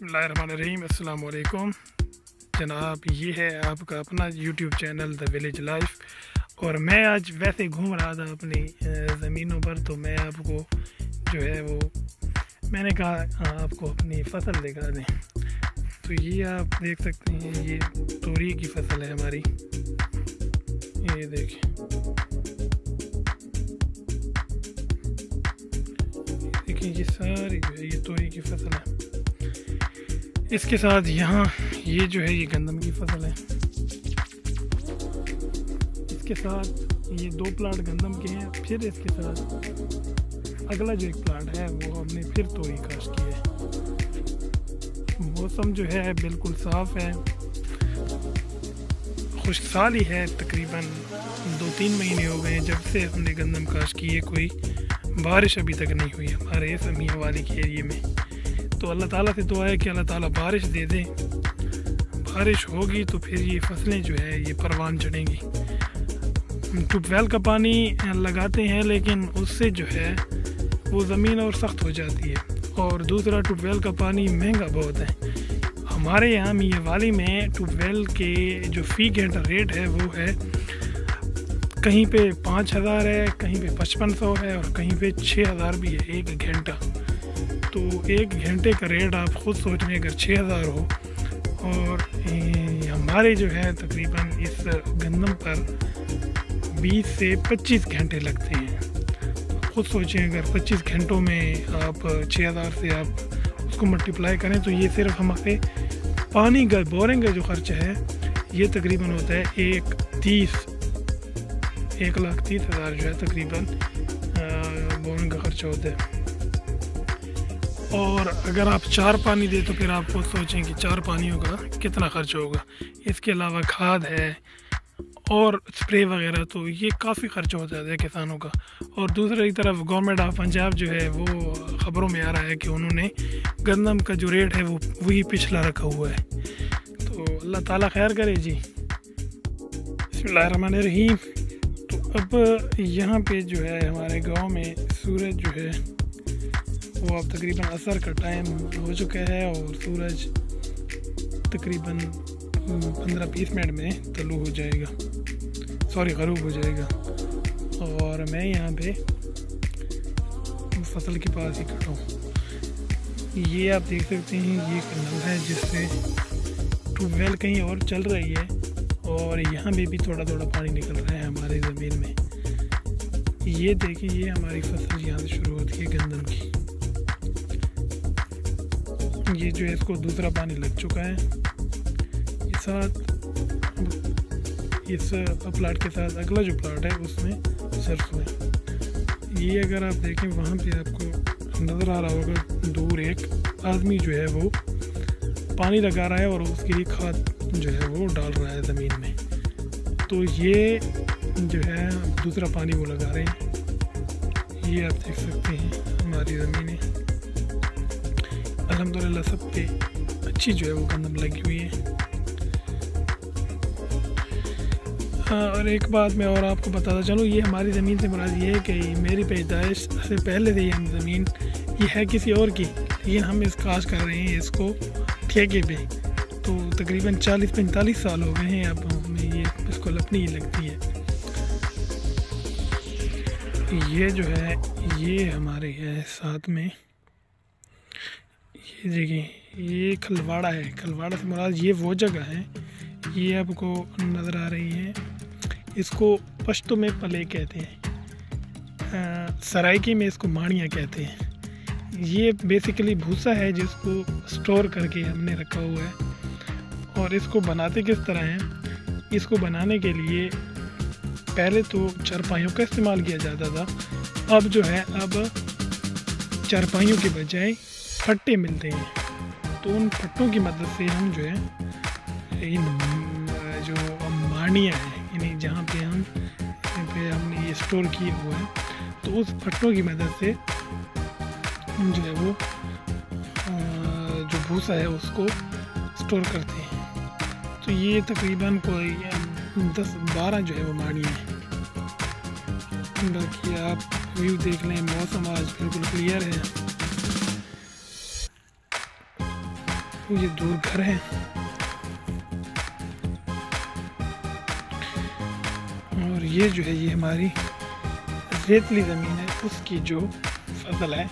बिस्मिल्लाहिर्रहमानिर्रहीम। अस्सलाम वालेकुम जनाब, ये है आपका अपना YouTube channel the village life. और मैं आज वैसे घूम रहा था अपनी ज़मीनों पर, तो मैं आपको जो है वो मैंने कहा आपको अपनी फसल दिखा दें। तो ये आप देख सकते हैं, ये तोरी की फसल है हमारी। ये देखिए, ये सारी जो है ये तोरी की फसल है। इसके साथ यहाँ ये जो है ये गंदम की फसल है। इसके साथ ये 2 प्लाट गंदम के हैं। फिर इसके साथ अगला जो एक प्लाट है वो हमने फिर तोरी काश्त की है। मौसम जो है बिल्कुल साफ़ है, खुशहाली है। तकरीबन 2-3 महीने हो गए जब से हमने गंदम काश्त की है। कोई बारिश अभी तक नहीं हुई हमारे इस मियाँ वाली के एरिए में। तो अल्लाह ताला से दुआ है कि अल्लाह ताला बारिश दे दे। बारिश होगी तो फिर ये फसलें जो है ये परवान चढ़ेंगी। ट्यूबवेल का पानी लगाते हैं, लेकिन उससे जो है वो ज़मीन और सख्त हो जाती है। और दूसरा, ट्यूबवेल का पानी महंगा बहुत है। हमारे यहाँ मियाँ वाली में ट्यूबवेल के जो फ़ी घंटा रेट है वो है, कहीं पे 5000 है, कहीं पे 5500 है और कहीं पे 6000 भी है 1 घंटा। तो 1 घंटे का रेट आप ख़ुद सोच लें, अगर 6000 हो और हमारे जो है तकरीबन इस गंदम पर 20 से 25 घंटे लगते हैं। ख़ुद सोचें, अगर 25 घंटों में आप 6000 से आप उसको मल्टीप्लाई करें तो ये सिर्फ हमारे पानी का बोरिंग का जो ख़र्चा है ये तकरीबन होता है 1,30,000 जो है तकरीबन बोरिंग का ख़र्चा होता है। और अगर आप 4 पानी दे तो फिर आप खुद सोचें कि 4 पानियों का कितना खर्च होगा। इसके अलावा खाद है और स्प्रे वगैरह, तो ये काफ़ी खर्च हो जाता है किसानों का। और दूसरी तरफ गवर्नमेंट ऑफ पंजाब जो है वो ख़बरों में आ रहा है कि उन्होंने गंदम का जो रेट है वो वही पिछला रखा हुआ है। तो अल्लाह ताला खैर करे जी। बिस्मिल्लाहिर्रहमानिर्रहीम। तो अब यहाँ पे जो है हमारे गांव में सूरज जो है वो अब तकरीबन असर का टाइम हो चुका है और सूरज तकरीबन 15-20 मिनट में तलू हो जाएगा, ग़रूब हो जाएगा। और मैं यहाँ पे फसल के पास ही खड़ा हूँ। ये आप देख सकते हैं, ये एक नल है जिससे ट्यूबवेल कहीं और चल रही है और यहाँ पे भी थोड़ा थोड़ा पानी निकल रहा है हमारी ज़मीन में। ये देखिए, ये हमारी फसल यहाँ से शुरू होती है गंदम की। ये जो है इसको दूसरा पानी लग चुका है। ये साथ इस प्लाट के साथ अगला जो प्लाट है उसमें सरसों है। ये अगर आप देखें वहाँ पे आपको नज़र आ रहा होगा, दूर एक आदमी जो है वो पानी लगा रहा है और उसके लिए खाद जो है वो डाल रहा है ज़मीन में। तो ये जो है दूसरा पानी वो लगा रहे हैं। ये आप देख सकते हैं हमारी ज़मीनें अल्हम्दुलिल्लाह सब पे अच्छी जो है वो गंदम लगी हुई है। और एक बात मैं और आपको बताता चलूँ, ये हमारी ज़मीन से मुराद ये है कि मेरी पैदाइश से पहले से ही हम ज़मीन ये है किसी और की, लेकिन हम इस काश कर रहे हैं इसको ठेके पे। तो तकरीबन 40-45 साल हो गए हैं अब हमें ये बिल्कुल अपनी ही लगती है। ये जो है ये हमारे है साथ में, ये देखिए ये खलवाड़ा है। खलवाड़ा से मुराद ये वो जगह है, ये आपको नज़र आ रही है, इसको पश्तो में पले कहते हैं, सराइकी में इसको माड़ियाँ कहते हैं। ये बेसिकली भूसा है जिसको स्टोर करके हमने रखा हुआ है। और इसको बनाते किस तरह हैं, इसको बनाने के लिए पहले तो चारपाइयों का इस्तेमाल किया जाता था। अब जो है अब चारपाइयों के बजाय फट्टे मिलते हैं, तो उन फट्टों की मदद से हम जो है इन जो माड़ियाँ हैं, यानी जहाँ पे हमने ये स्टोर किए हुए हैं, तो उस फट्टों की मदद से हम जो है वो जो भूसा है उसको स्टोर करते हैं। तो ये तकरीबन कोई 10-12 जो है वो माड़ियाँ हैं। बाकी आप व्यू देख लें, मौसम आज बिल्कुल क्लियर है। ये दूर घर हैं और ये जो है ये हमारी रेतली ज़मीन है, उसकी जो फसल है